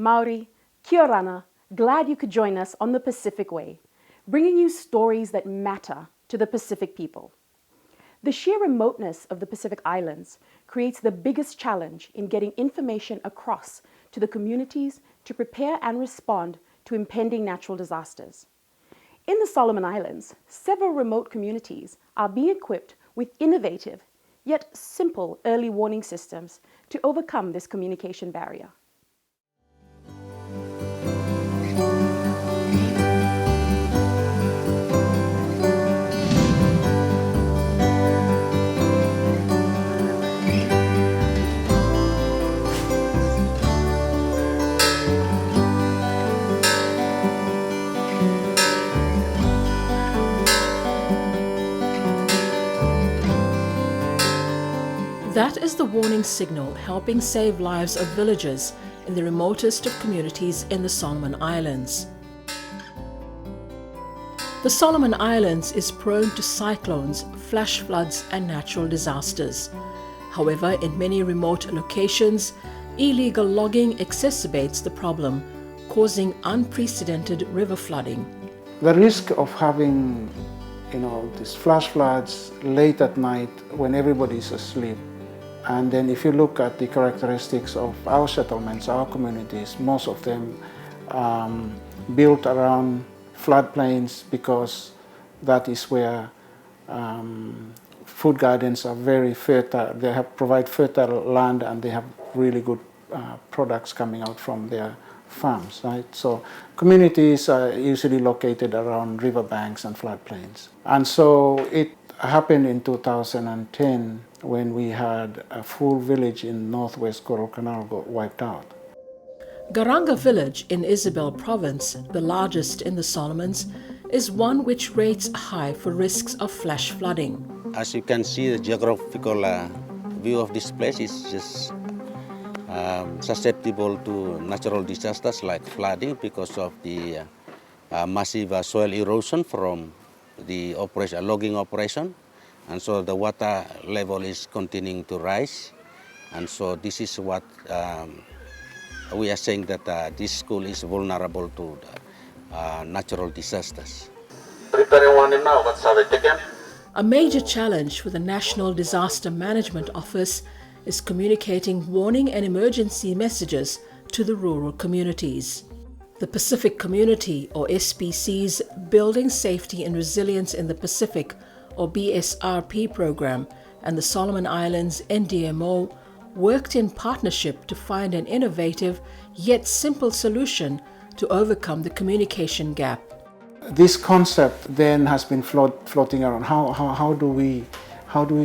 Maori, kia orana, glad you could join us on the Pacific Way, bringing you stories that matter to the Pacific people. The sheer remoteness of the Pacific Islands creates the biggest challenge in getting information across to the communities to prepare and respond to impending natural disasters. In the Solomon Islands, several remote communities are being equipped with innovative, yet simple early warning systems to overcome this communication barrier. That is the warning signal helping save lives of villagers in the remotest of communities in the Solomon Islands. The Solomon Islands is prone to cyclones, flash floods and natural disasters. However, in many remote locations, illegal logging exacerbates the problem, causing unprecedented river flooding. The risk of having, these flash floods late at night when everybody is asleep. And then if you look at the characteristics of our settlements, our communities, most of them built around floodplains because that is where food gardens are very fertile. They provide fertile land and they have really good products coming out from their farms, right? So communities are usually located around riverbanks and floodplains. And so it happened in 2010 when we had a full village in northwest Coral Canal got wiped out. Garanga village in Isabel province, the largest in the Solomons, is one which rates high for risks of flash flooding. As you can see, the geographical view of this place is just susceptible to natural disasters like flooding because of the massive soil erosion from the logging operation. And so the water level is continuing to rise. And so this is what we are saying that this school is vulnerable to natural disasters. Preparing warning now, what's have it taken? A major challenge for the National Disaster Management Office is communicating warning and emergency messages to the rural communities. The Pacific Community, or SPC's Building Safety and Resilience in the Pacific, or BSRP program, and the Solomon Islands NDMO worked in partnership to find an innovative yet simple solution to overcome the communication gap. This concept then has been floating around. How do we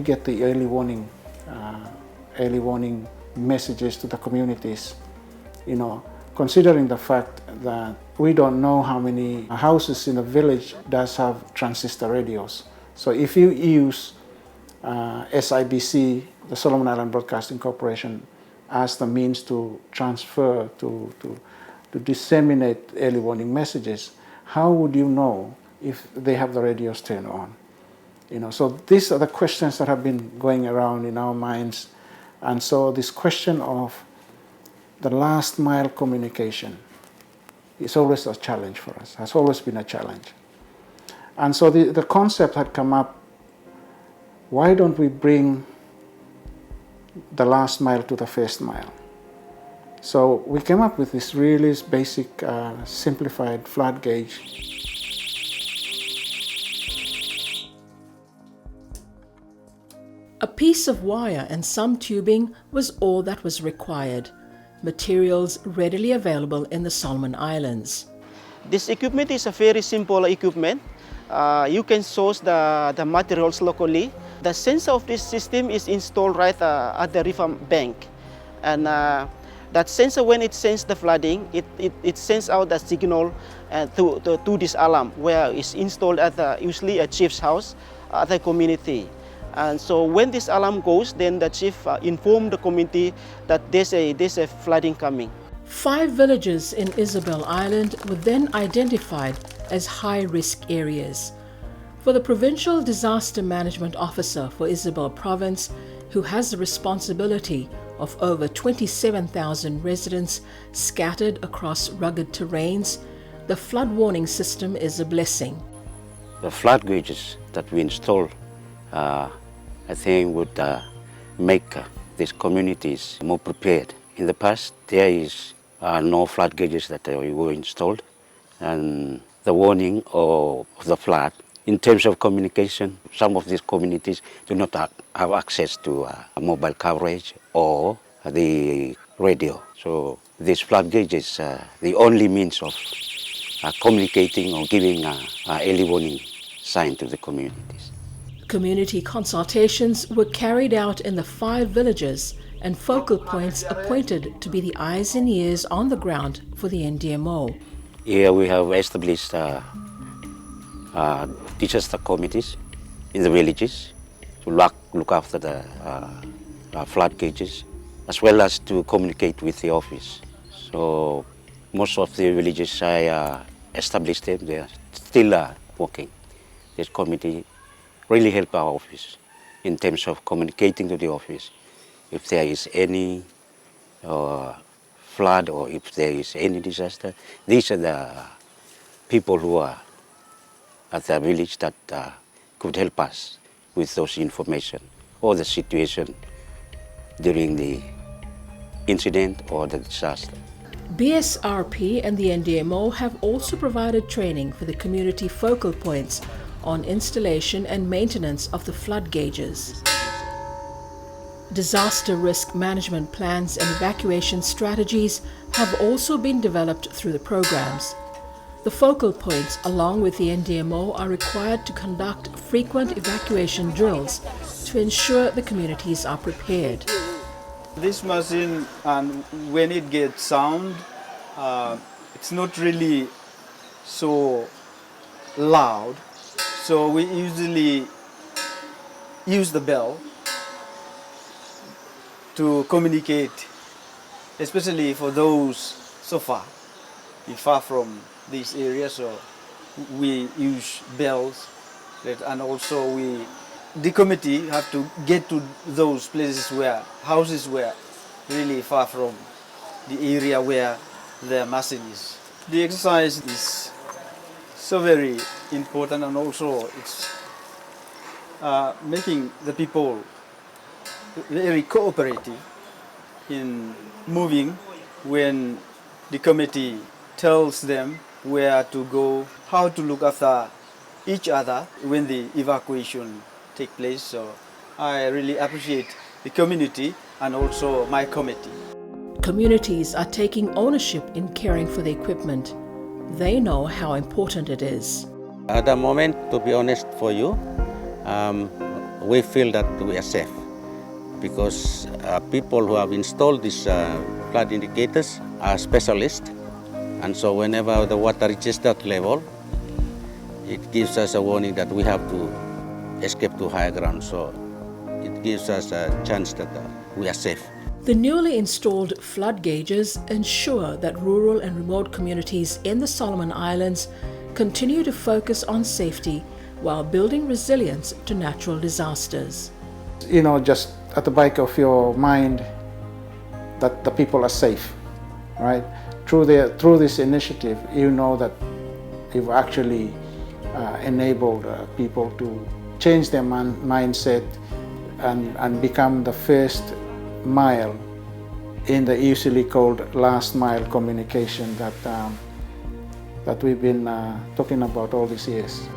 get the early warning messages to the communities? Considering the fact that we don't know how many houses in a village does have transistor radios. So if you use SIBC, the Solomon Island Broadcasting Corporation, as the means to transfer, to disseminate early warning messages, how would you know if they have the radios turned on? So these are the questions that have been going around in our minds. And so this question of the last mile communication is always a challenge for us, has always been a challenge. And so the concept had come up, why don't we bring the last mile to the first mile? So we came up with this really basic, simplified flood gauge. A piece of wire and some tubing was all that was required. Materials readily available in the Solomon Islands. This equipment is a very simple equipment. You can source the materials locally. The sensor of this system is installed right at the river bank. And that sensor, when it senses the flooding, it sends out the signal to this alarm, where it's installed at usually a chief's house at the community. And so when this alarm goes, then the chief informs the community that there's a flooding coming. 5 villages in Isabel Island were then identified as high-risk areas. For the Provincial Disaster Management Officer for Isabel Province, who has the responsibility of over 27,000 residents scattered across rugged terrains, the flood warning system is a blessing. The flood gauges that we install, I think, would make these communities more prepared. In the past, there is no flood gauges that were installed, and the warning of the flood, in terms of communication, some of these communities do not have access to mobile coverage or the radio. So these flood gauges are the only means of communicating or giving early warning sign to the communities. Community consultations were carried out in the 5 villages and focal points appointed to be the eyes and ears on the ground for the NDMO. Here we have established disaster committees in the villages to look after the flood gauges, as well as to communicate with the office. So most of the villages I established them, they are still working. This committee really help our office in terms of communicating to the office if there is any flood or if there is any disaster. These are the people who are at the village that could help us with those information or the situation during the incident or the disaster. BSRP and the NDMO have also provided training for the community focal points on installation and maintenance of the flood gauges. Disaster risk management plans and evacuation strategies have also been developed through the programs. The focal points, along with the NDMO, are required to conduct frequent evacuation drills to ensure the communities are prepared. This machine, and when it gets sound, it's not really so loud, so we usually use the bell to communicate, especially for those so far from this area. So we use bells, and also the committee have to get to those places where houses were really far from the area where the machine is. The exercise is so very important, and also it's making the people very cooperative in moving when the committee tells them where to go, how to look after each other when the evacuation take place. So I really appreciate the community and also my committee. Communities are taking ownership in caring for the equipment. They know how important it is. At the moment, to be honest for you, we feel that we are safe because people who have installed these flood indicators are specialists, and so whenever the water reaches that level, it gives us a warning that we have to escape to higher ground. So it gives us a chance that we are safe. The newly installed flood gauges ensure that rural and remote communities in the Solomon Islands continue to focus on safety while building resilience to natural disasters. You know, just at the back of your mind that the people are safe, right? Through this initiative, you know that you've actually enabled people to change their mindset and become the first mile in the usually called last mile communication that we've been talking about all these years.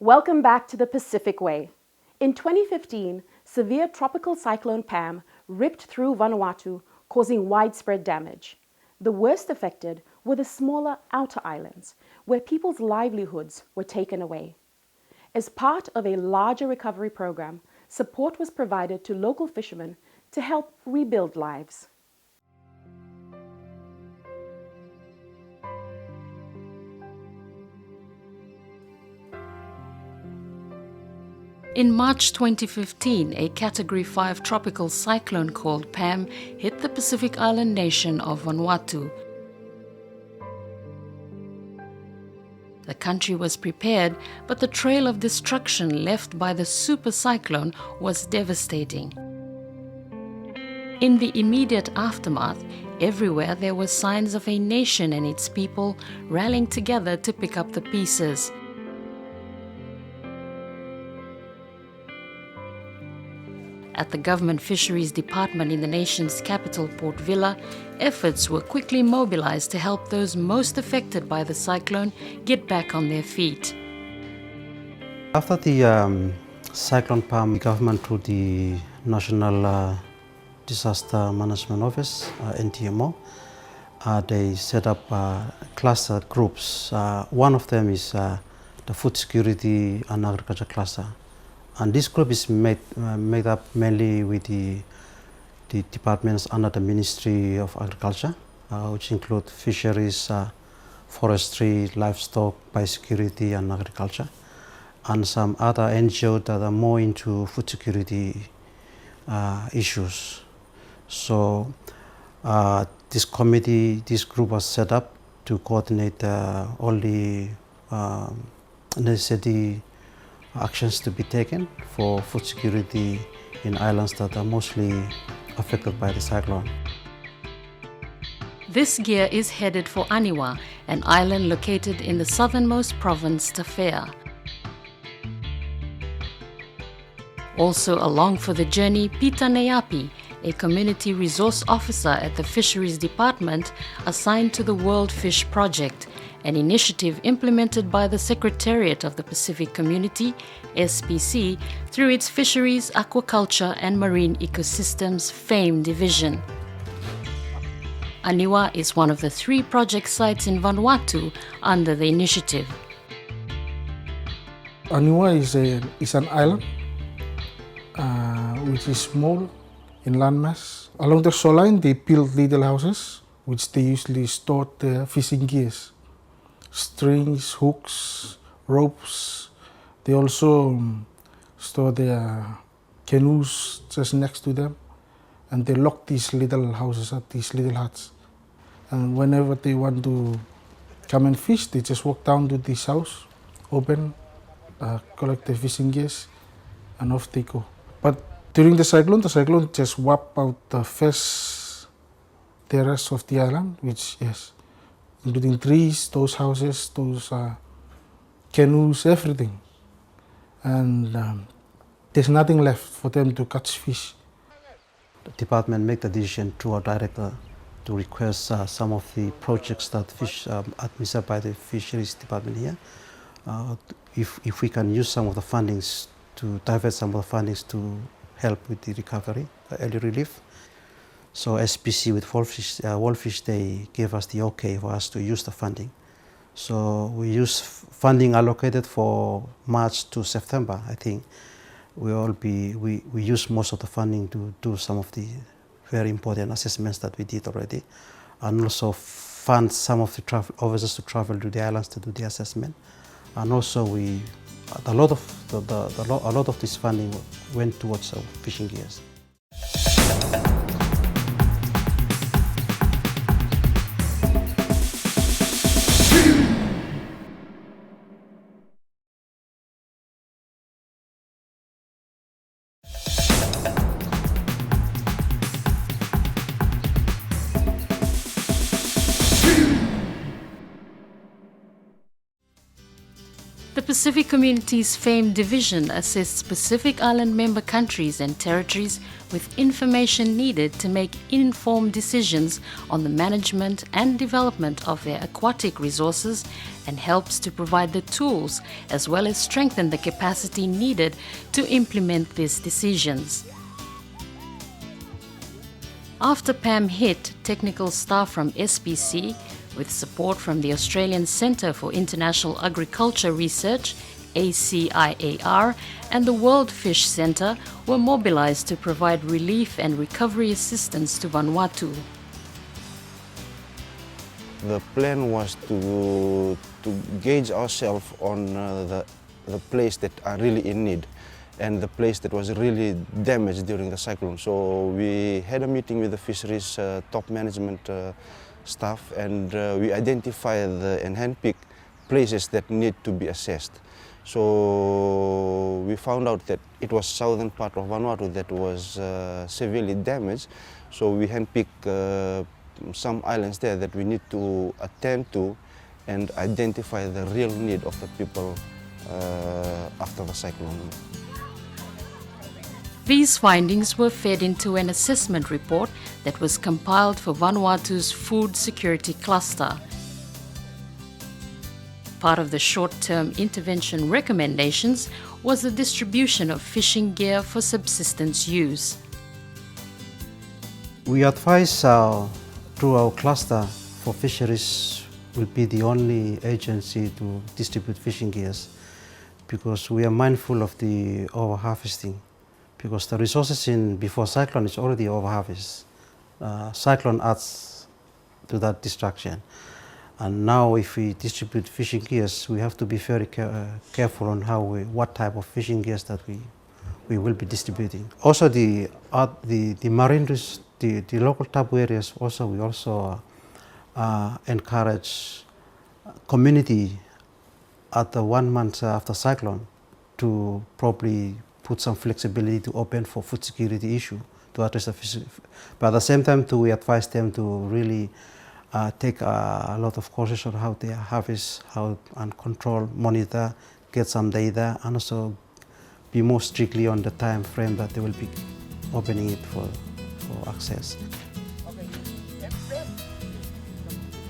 Welcome back to the Pacific Way. In 2015, severe tropical cyclone Pam ripped through Vanuatu, causing widespread damage. The worst affected were the smaller outer islands, where people's livelihoods were taken away. As part of a larger recovery program, support was provided to local fishermen to help rebuild lives. In March 2015, a Category 5 tropical cyclone called Pam hit the Pacific island nation of Vanuatu. The country was prepared, but the trail of destruction left by the super cyclone was devastating. In the immediate aftermath, everywhere there were signs of a nation and its people rallying together to pick up the pieces. At the Government Fisheries Department in the nation's capital, Port Vila, efforts were quickly mobilized to help those most affected by the cyclone get back on their feet. After the Cyclone Pam, the government through the National Disaster Management Office, NTMO, they set up cluster groups. One of them is the Food Security and Agriculture Cluster. And this group is made up mainly with the departments under the Ministry of Agriculture, which include fisheries, forestry, livestock, biosecurity and agriculture, and some other NGOs that are more into food security issues. So this group was set up to coordinate all the necessary actions to be taken for food security in islands that are mostly affected by the cyclone. This gear is headed for Aniwa, an island located in the southernmost province, Tafea. Also along for the journey, Pita Neapi, a community resource officer at the Fisheries Department assigned to the World Fish Project, an initiative implemented by the Secretariat of the Pacific Community, SPC, through its Fisheries, Aquaculture and Marine Ecosystems FAME division. Aniwa is one of the 3 project sites in Vanuatu under the initiative. Aniwa is an island which is small in landmass. Along the shoreline they build little houses which they usually store their fishing gears. Strings, hooks, ropes. They also store their canoes just next to them, and they lock these little houses at these little huts. And whenever they want to come and fish, they just walk down to this house, open, collect their fishing gears, and off they go. But during the cyclone just wiped out the first terrace of the island, which is including trees, those houses, those canoes, everything. And there's nothing left for them to catch fish. The department made the decision through our director to request some of the projects that administered by the Fisheries Department here, if we can use some of the fundings to divert some of the fundings to help with the recovery, early relief. So SPC with World Fish, they gave us the okay for us to use the funding. So we use funding allocated for March to September, I think. We use most of the funding to do some of the very important assessments that we did already, and also fund some of the officers to travel to the islands to do the assessment. And also a lot of this funding went towards fishing gears. The Pacific Community's FAME division assists Pacific Island member countries and territories with information needed to make informed decisions on the management and development of their aquatic resources, and helps to provide the tools as well as strengthen the capacity needed to implement these decisions. After Pam hit, technical staff from SPC, with support from the Australian Centre for International Agriculture Research, ACIAR, and the World Fish Centre, were mobilised to provide relief and recovery assistance to Vanuatu. The plan was to gauge ourselves on the place that are really in need and the place that was really damaged during the cyclone. So we had a meeting with the fisheries top management staff, and we identified and handpicked places that need to be assessed. So we found out that it was southern part of Vanuatu that was severely damaged. So we handpicked some islands there that we need to attend to and identify the real need of the people after the cyclone. These findings were fed into an assessment report that was compiled for Vanuatu's food security cluster. Part of the short-term intervention recommendations was the distribution of fishing gear for subsistence use. We advise through our cluster for fisheries will be the only agency to distribute fishing gears, because we are mindful of the overharvesting, because the resources in before cyclone is already overharvest. Cyclone adds to that destruction. And now if we distribute fishing gears, we have to be very careful on what type of fishing gears that we will be distributing. Also the marine, the local tapu areas, we also encourage community at the 1 month after cyclone to probably put some flexibility to open for food security issue to address the fish. But at the same time, we advise them to really take a lot of courses on how they harvest, and control, monitor, get some data, and also be more strictly on the time frame that they will be opening it for access.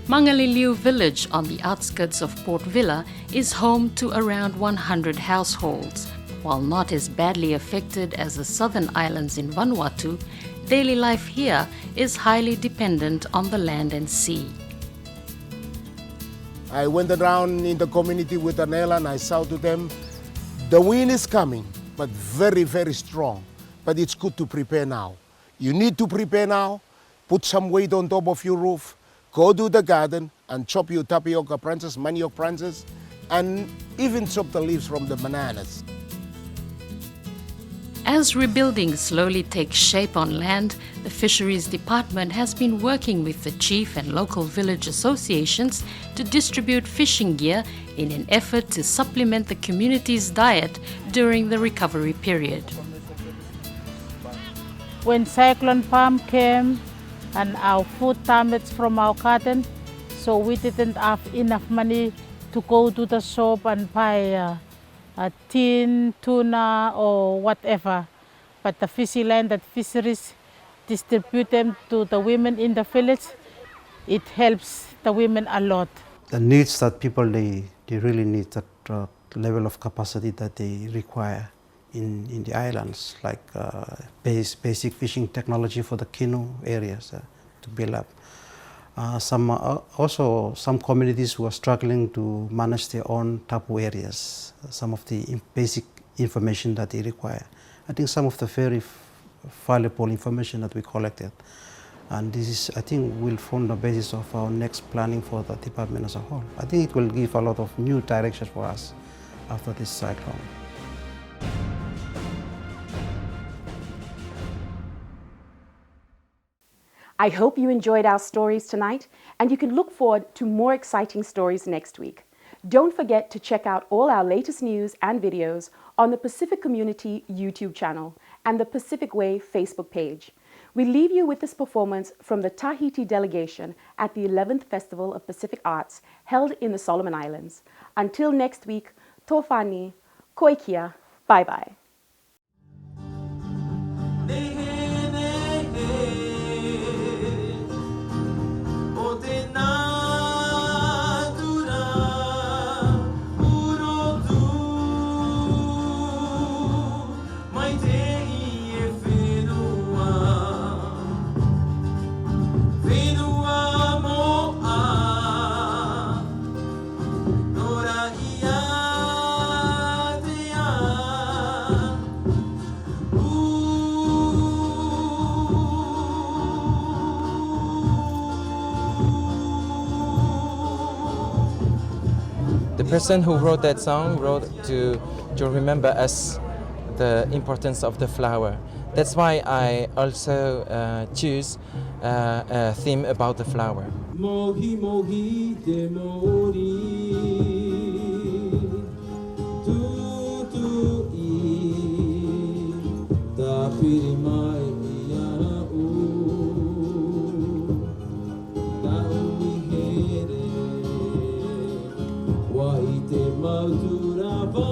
Mangaliliu village on the outskirts of Port Vila is home to around 100 households. While not as badly affected as the southern islands in Vanuatu, daily life here is highly dependent on the land and sea. I went around in the community with Anela and I saw to them, the wind is coming, but very, very strong. But it's good to prepare now. You need to prepare now, put some weight on top of your roof, go to the garden and chop your tapioca branches, manioc branches, and even chop the leaves from the bananas. As rebuilding slowly takes shape on land, the Fisheries Department has been working with the chief and local village associations to distribute fishing gear in an effort to supplement the community's diet during the recovery period. When Cyclone Palm came and our food damaged from our garden, so we didn't have enough money to go to the shop and buy a tin, tuna or whatever. But the fishing land that fisheries distribute them to the women in the village, it helps the women a lot. The needs that people, they really need that level of capacity that they require in the islands, like basic fishing technology for the canoe areas to build up. Some communities who are struggling to manage their own tapu areas, some of the basic information that they require. I think some of the very valuable information that we collected. And this is, I think, will form the basis of our next planning for the department as a whole. I think it will give a lot of new direction for us after this cyclone. I hope you enjoyed our stories tonight, and you can look forward to more exciting stories next week. Don't forget to check out all our latest news and videos on the Pacific Community YouTube channel and the Pacific Way Facebook page. We leave you with this performance from the Tahiti delegation at the 11th Festival of Pacific Arts held in the Solomon Islands. Until next week, Tofani, Koikia, bye-bye. Whenua mo a The person who wrote that song wrote to remember us the importance of the flower. That's why I also choose a theme about the flower. Mohi mohi te mori, tu tu I, ta piri mai ia u, ta ui here, wa I te mautura wā.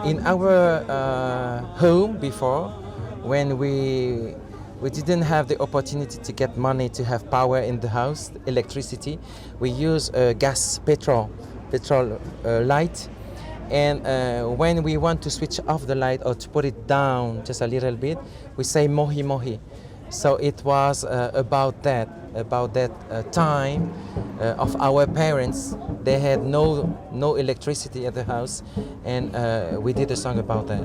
In our home before, when we didn't have the opportunity to get money to have power in the house, electricity, we use gas, petrol light. And when we want to switch off the light or to put it down just a little bit, we say mohi mohi. So it was about that time of our parents. They had no electricity at the house, and we did a song about that.